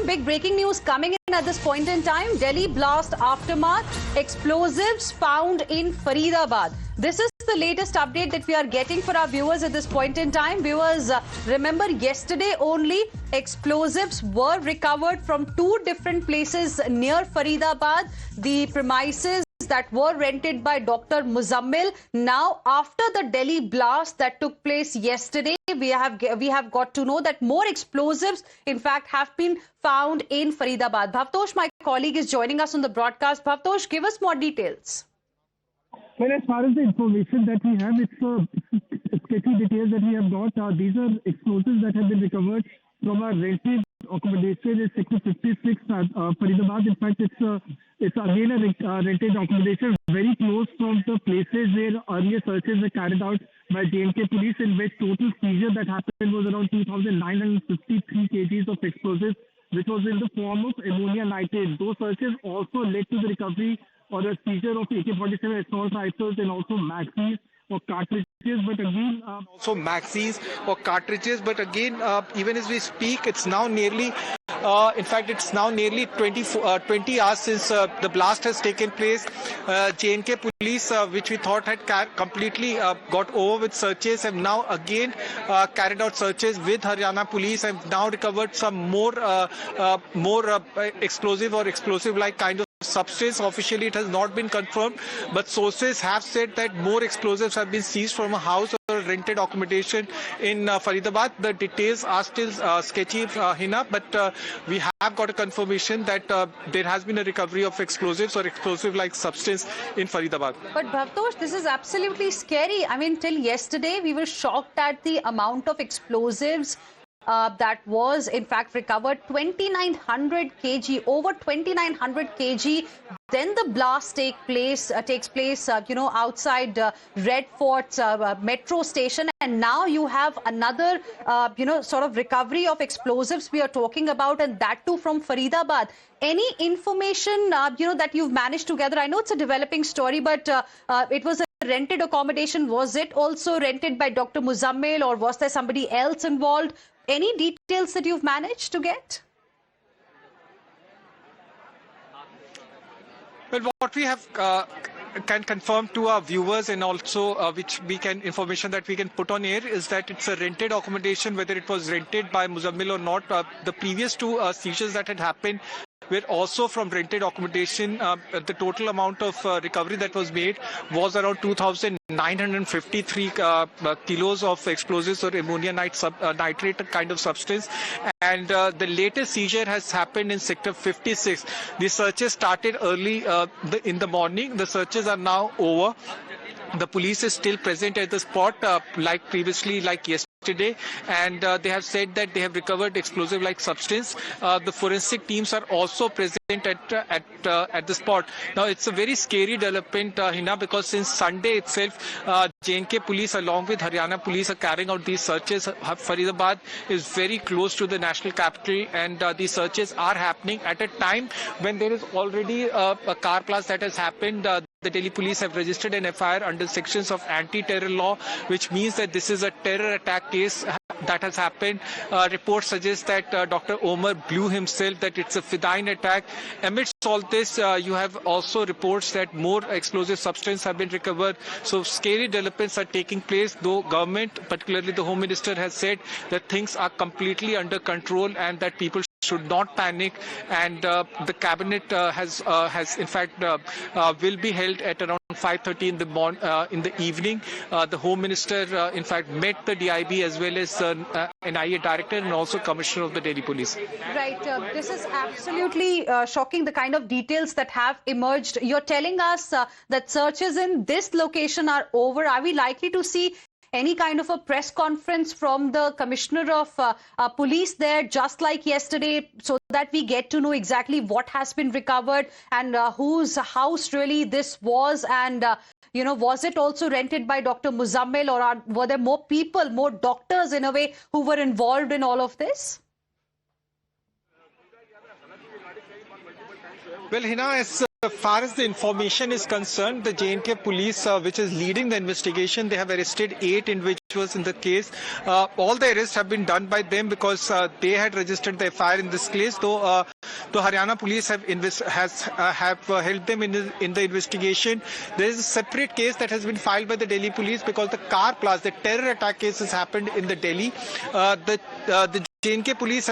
some big breaking news coming in at this point in time. Delhi blast aftermath, explosives found in Faridabad. This is the latest update that we are getting for our viewers at this point in time. Viewers, remember yesterday only explosives were recovered from two different places near Faridabad. The premises that were rented by Dr. Muzammil. Now, after the Delhi blast that took place yesterday, we have got to know that more explosives, in fact, have been found in Faridabad. Bhavtosh, my colleague, is joining us on the broadcast. Bhavtosh, give us more details. Well, as far as the information that we have, it's sketchy details that we have got. These are explosives that have been recovered from a rented accommodation in Sector 56, Faridabad. In fact, it's again a rented accommodation very close from the places where earlier searches were carried out by J&K police, in which total seizure that happened was around 2,953 kgs of explosives, which was in the form of ammonia nitrate. Those searches also led to the recovery or a seizure of AK-47 assault rifles and also maxis or cartridges, but again even as we speak, it's now nearly it's now nearly 20 hours since the blast has taken place. J&K police, which we thought had completely got over with searches, have now again carried out searches with Haryana police, have now recovered some more explosive or explosive-like kind of substance. Officially, it has not been confirmed, but sources have said that more explosives have been seized from a house or rented accommodation in Faridabad. The details are still sketchy, Hina, but we have got a confirmation that there has been a recovery of explosives or explosive-like substance in Faridabad. But Bhavtosh, this is absolutely scary. I mean, till yesterday, we were shocked at the amount of explosives that was in fact recovered. 2,900 kg, over 2,900 kg. Then the blast takes place, outside Red Fort's metro station, and now you have another, sort of recovery of explosives we are talking about, and that too from Faridabad. Any information, that you've managed to gather? I know it's a developing story, but it was a rented accommodation. Was it also rented by Dr. Muzammil, or was there somebody else involved? Any details that you've managed to get? Well, what we have can confirm to our viewers, and also information that we can put on air, is that it's a rented accommodation. Whether it was rented by Muzammil or not, the previous two seizures that had happened were also from rented accommodation. The total amount of recovery that was made was around 2,953 kilos of explosives or ammonia nitrate kind of substance. And the latest seizure has happened in Sector 56. The searches started early in the morning. The searches are now over. The police is still present at the spot, like previously, like yesterday, and they have said that they have recovered explosive-like substance. The forensic teams are also present at the spot. Now, it's a very scary development, Hina, because since Sunday itself, J&K police along with Haryana police are carrying out these searches. Faridabad is very close to the national capital, and these searches are happening at a time when there is already a car blast that has happened. The Delhi police have registered an FIR under sections of anti-terror law, which means that this is a terror attack case that has happened. Reports suggest that Dr. Omar blew himself, that it's a Fidayeen attack. Amidst all this, you have also reports that more explosive substance have been recovered. So scary developments are taking place, though government, particularly the Home Minister, has said that things are completely under control and that people should not panic, and the cabinet has in fact will be held at around 5:30 in the evening. The Home Minister in fact met the DIB as well as NIA director and also Commissioner of the Delhi Police. Right. This is absolutely shocking, the kind of details that have emerged. You're telling us that searches in this location are over. Are we likely to see any kind of a press conference from the Commissioner of Police there, just like yesterday, so that we get to know exactly what has been recovered and whose house really this was? And, was it also rented by Dr. Muzammil, or were there more people, more doctors in a way, who were involved in all of this? Well, Hina, as As far as the information is concerned, the J&K police, which is leading the investigation, they have arrested 8 individuals in the case. All the arrests have been done by them because they had registered the FIR in this case. Though Haryana police have helped them in the investigation. There is a separate case that has been filed by the Delhi police because the car blast, the terror attack cases happened in the Delhi. The J&K police have